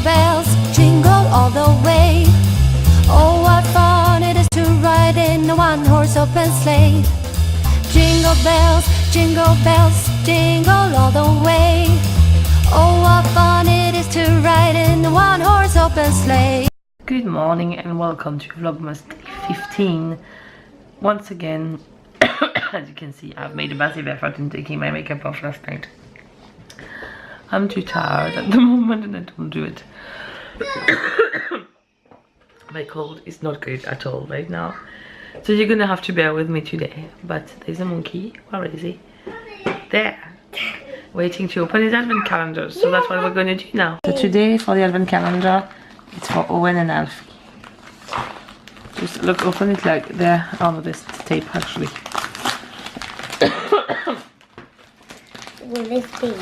bells, jingle all the way. Oh, what fun it is to ride in a one-horse open sleigh. Jingle bells, jingle all the way. Oh, what fun it is to ride in a one-horse open sleigh. Good morning and welcome to Vlogmas day 15. Once again, as you can see, I've made a massive effort in taking my makeup off last night. I'm too tired at the moment and I don't do it. My cold is not good at all right now, so you're gonna have to bear with me today. But there's a monkey. Where is he? There, waiting to open his advent calendar. So that's what we're gonna do now. So today for the advent calendar, it's for Owen and Alfie. Just look, open it like there. Oh no, there's tape actually. Will this be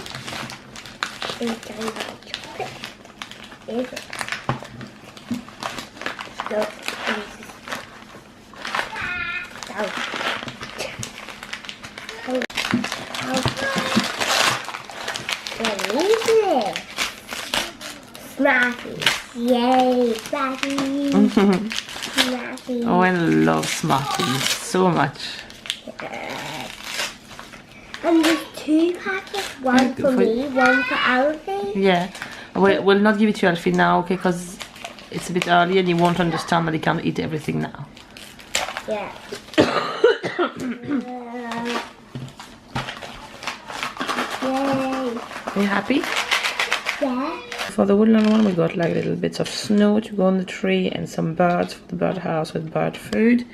inside my chocolate? Is it? No, what is it? Smarties. Yay, Smarties. Smarties. Owen loves Smarties so much. And there's 2 packets, one for me, one for Alfie. Yeah, we'll not give it to Alfie now, okay, because it's a bit early and he won't understand that he can't eat everything now. Yeah. Yay. Are you happy? Yeah. For the woodland one, we got like little bits of snow to go on the tree and some birds for the bird house with bird food.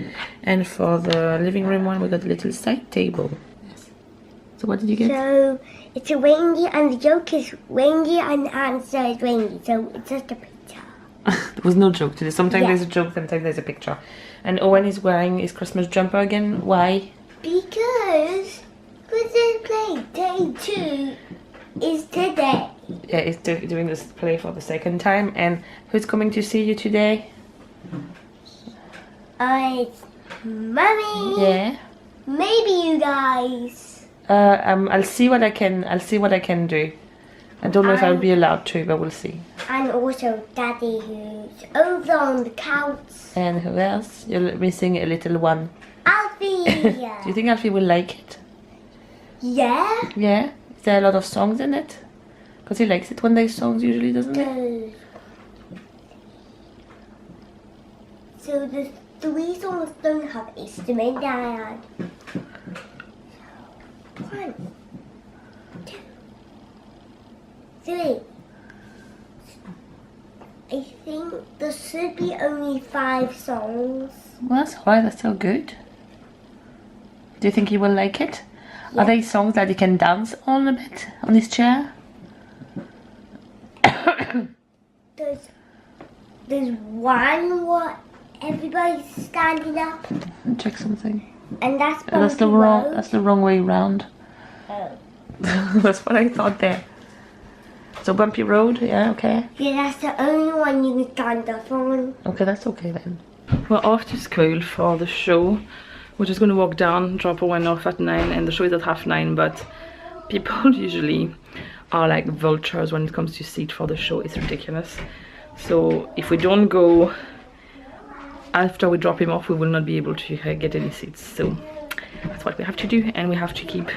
And for the living room one, we got a little side table. Yes. So what did you get? So it's a reindeer and the joke is reindeer and the answer is reindeer. So it's just a picture. There was no joke today. Sometimes there's a joke, sometimes there's a picture. And Owen is wearing his Christmas jumper again. Why? Because Christmas play day 2 is today. Yeah, he's doing this play for the second time. And who's coming to see you today? It's Mummy. Yeah. Maybe you guys. I'll see what I can. I'll see what I can do. I don't know if I'll be allowed to, but we'll see. And also Daddy, who's over on the couch. And who else? You're missing a little one. Alfie. Do you think Alfie will like it? Yeah. Yeah. Is there a lot of songs in it? Because he likes it when there's songs usually, doesn't he? So the 3 songs don't have instrument, Dad. 1, 2, 3. I think there should be only 5 songs. Well, that's alright. That's still good. Do you think he will like it? Yeah. Are they songs that he can dance on a bit on his chair? There's one where everybody's standing up. Check something. And that's the wrong. That's the wrong way round. Oh. That's what I thought there. So bumpy road, yeah, okay. Yeah, that's the only one you can stand up on. Okay, that's okay then. We're off to school for the show. We're just going to walk down, drop Owen off at 9, and the show is at 9:30, but people usually are like vultures when it comes to seat for the show. It's ridiculous. So if we don't go after we drop him off, we will not be able to get any seats. So that's what we have to do, and we have to keep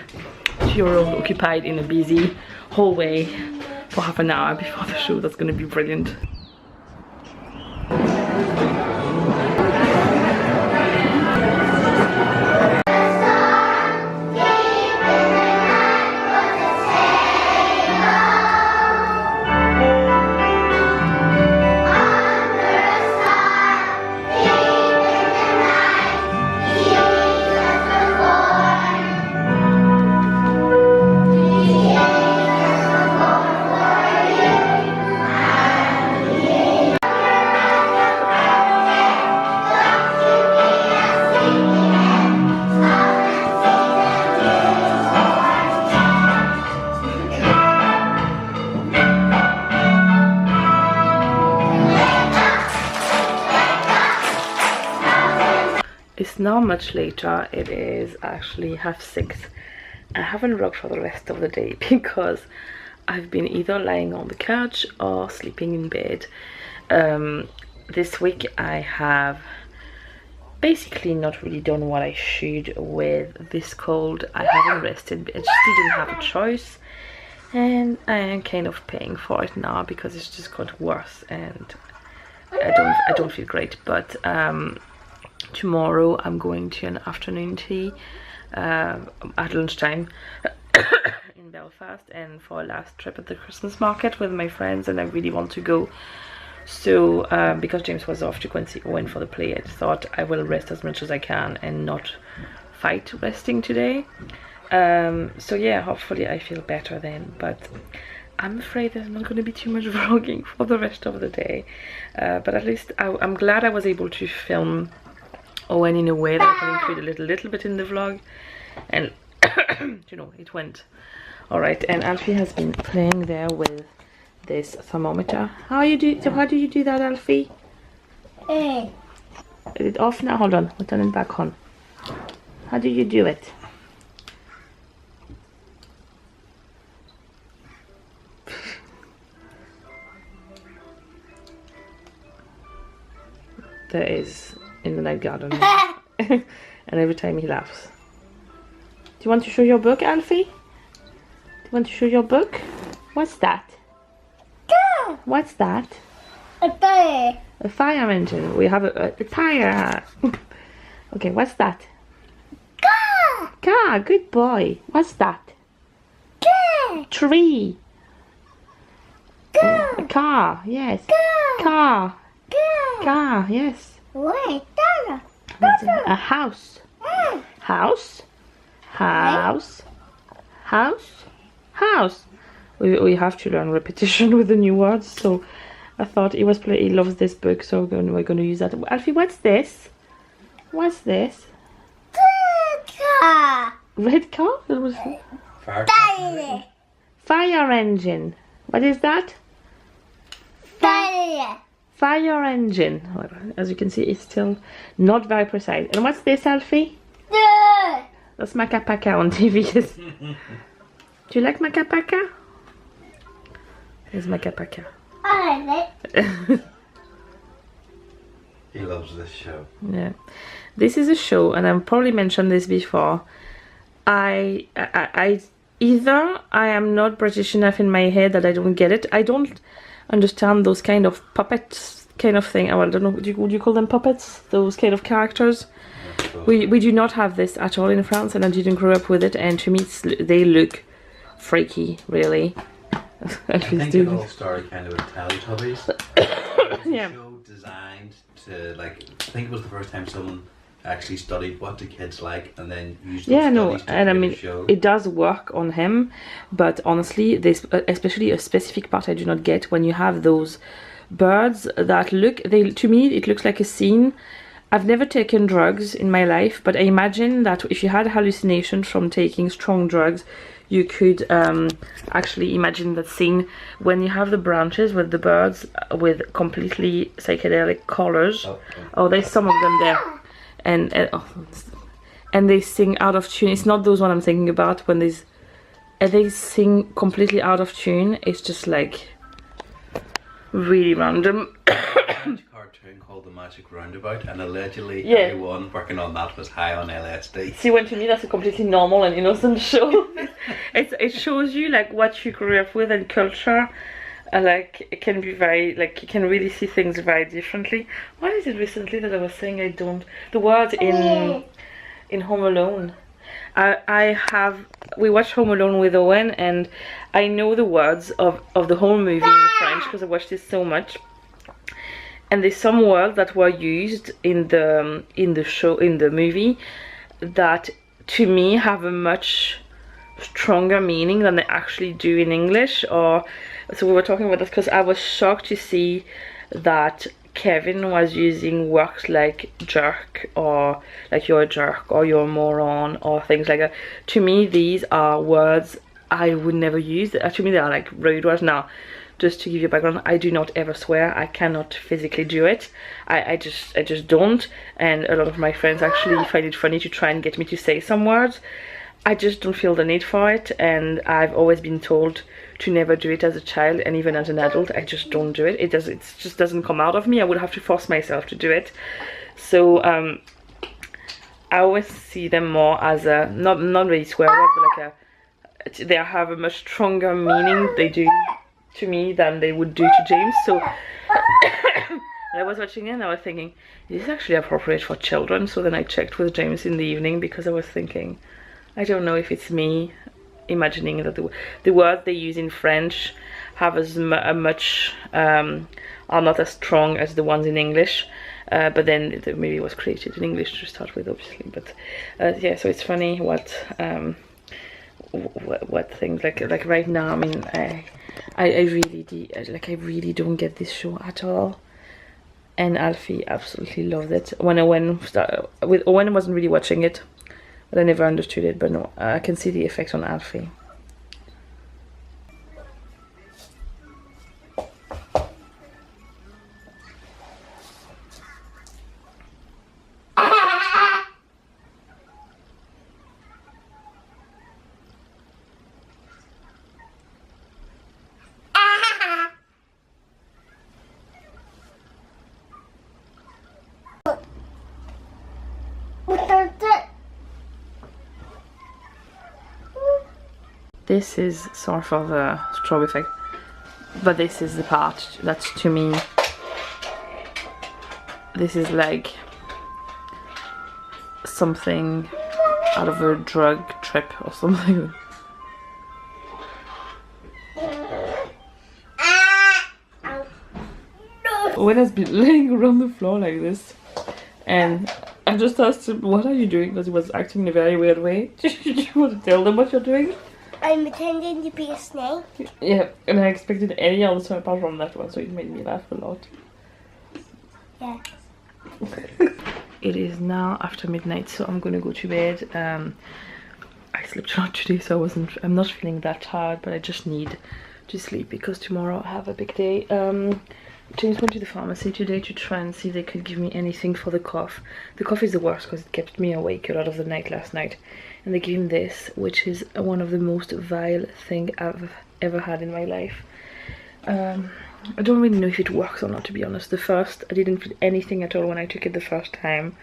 2-year-old occupied in a busy hallway for half an hour before the show. That's going to be brilliant. It's now much later. It is actually 6:30. I haven't vlogged for the rest of the day because I've been either lying on the couch or sleeping in bed. This week I have basically not really done what I should with this cold. I haven't rested, I just didn't have a choice, and I am kind of paying for it now because it's just got worse and I don't feel great. But tomorrow I'm going to an afternoon tea at lunchtime in Belfast, and for a last trip at the Christmas market with my friends, and I really want to go. So because James was off to go and see Owen for the play, I thought I will rest as much as I can and not fight resting today. So yeah, hopefully I feel better then, but I'm afraid there's not going to be too much vlogging for the rest of the day. But at least I'm glad I was able to film Owen in a way that I can include a little bit in the vlog, and you know, it went alright. And Alfie has been playing there with this thermometer. How do you do that, Alfie? Is it off now? Hold on, we'll turn it back on. How do you do it? There is in the night garden. And every time he laughs. Do you want to show your book, Alfie? Do you want to show your book? What's that? What's that? A fire. A fire engine. We have a tire. Okay, what's that? Car. Car, good boy. What's that? Car. Tree. Car. A car, yes. Car. Car. Car. Car, yes. Wait, Dada. A house. House. House. House. House. We have to learn repetition with the new words, so I thought he loves this book, so we're going to use that. Alfie, what's this? What's this? Car. Red car? That was Fire. fire engine. What is that? Fire. Fire engine. However, as you can see, it's still not very precise. And what's this, Alfie? That's Maca on TV. Do you like Maca? Here's Maca. I like it. He loves this show. Yeah, this is a show, and I've probably mentioned this before. I either I am not British enough in my head that I don't get it. I don't understand those kind of puppets kind of thing. Well, I don't know, would you call them puppets? Those kind of characters. We do not have this at all in France, and I didn't grow up with it, and to me they look freaky, really. I think it all started kind of with Teletubbies. Yeah. Show designed to, like, I think it was the first time someone actually studied what do kids like and then used those studies to and I create mean a show. it does work on him, but honestly there's especially a specific part I do not get when you have those birds that look, to me it looks like a scene. I've never taken drugs in my life, but I imagine that if you had hallucinations from taking strong drugs, you could actually imagine that scene when you have the branches with the birds with completely psychedelic colors. Oh, there's some of them there, and they sing out of tune. It's not those one I'm thinking about. When they sing completely out of tune, it's just like really random. Cartoon called The Magic Roundabout, and allegedly Yeah. everyone working on that was high on LSD. See, when to me that's a completely normal and innocent show. It shows you like what you grew up with and culture. Like it can be very, like you can really see things very differently. What is it recently that I was saying I don't? The word in Home Alone. We watched Home Alone with Owen, and I know the words of the whole movie in French because I watched it so much. And there's some words that were used in the movie that to me have a much stronger meaning than they actually do in English. Or so we were talking about this because I was shocked to see that Kevin was using words like jerk, or like you're a jerk, or you're a moron, or things like that. To me, these are words I would never use. To me, they are like rude words. Now, just to give you a background, I do not ever swear. I cannot physically do it. I just don't. And a lot of my friends actually find it funny to try and get me to say some words. I just don't feel the need for it, and I've always been told to never do it as a child, and even as an adult I just don't do it. It just doesn't come out of me. I would have to force myself to do it. So I always see them more as a not really swear words, but like they have a much stronger meaning they do to me than they would do to James. So I was watching it and I was thinking, is this actually appropriate for children? So then I checked with James in the evening, because I was thinking, I don't know if it's me imagining that the words they use in French have are not as strong as the ones in English. But then maybe it was created in English to start with, obviously. But yeah, so it's funny what things like right now. I mean, I really don't get this show at all. And Alfie absolutely loved it. When I wasn't really watching it, but I never understood it. But no, I can see the effect on Alfie. This is sorry for the strobe effect, but this is the part that's, to me, this is like something out of a drug trip or something. When has been laying around the floor like this, and I just asked him, what are you doing? Because he was acting in a very weird way. Do you want to tell them what you're doing? I'm pretending to be a snake. Yeah, and I expected any answer apart from that one, so it made me laugh a lot. Yeah. It is now after midnight, so I'm gonna go to bed. I slept a lot today, so I'm not feeling that tired, but I just need to sleep because tomorrow I have a big day. James went to the pharmacy today to try and see if they could give me anything for the cough. The cough is the worst because it kept me awake a lot of the night last night. And they gave him this, which is one of the most vile things I've ever had in my life. I don't really know if it works or not, to be honest. I didn't feel anything at all when I took it the first time.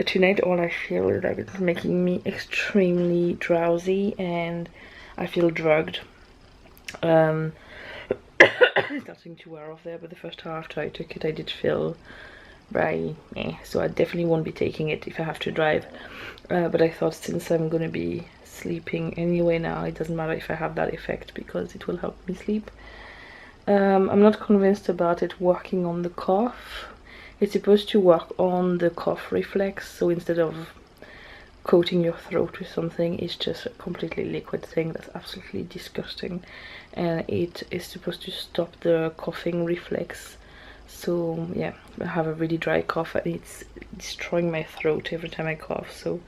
Tonight all I feel is like it's making me extremely drowsy and I feel drugged. It's starting to wear off there, but the first time after I took it I did feel very so I definitely won't be taking it if I have to drive. But I thought, since I'm gonna be sleeping anyway now, it doesn't matter if I have that effect because it will help me sleep. I'm not convinced about it working on the cough. It's supposed to work on the cough reflex, so instead of coating your throat with something, it's just a completely liquid thing that's absolutely disgusting, and it is supposed to stop the coughing reflex. So yeah, I have a really dry cough and it's destroying my throat every time I cough, so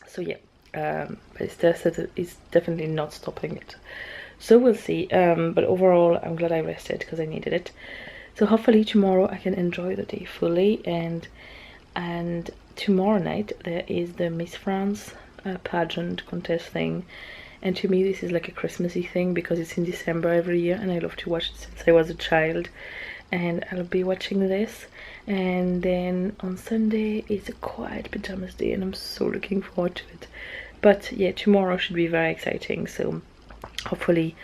so yeah, but it's definitely not stopping it, so we'll see. But overall I'm glad I rested because I needed it. So hopefully tomorrow I can enjoy the day fully, and tomorrow night there is the Miss France pageant contest thing. And to me this is like a Christmassy thing because it's in December every year and I love to watch it since I was a child. And I'll be watching this. And then on Sunday it's a quiet pajamas day and I'm so looking forward to it. But yeah, tomorrow should be very exciting. So hopefully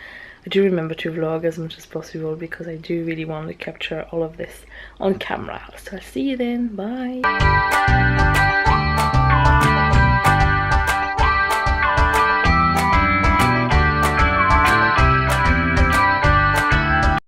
I do remember to vlog as much as possible because I do really want to capture all of this on camera. So I'll see you then. Bye.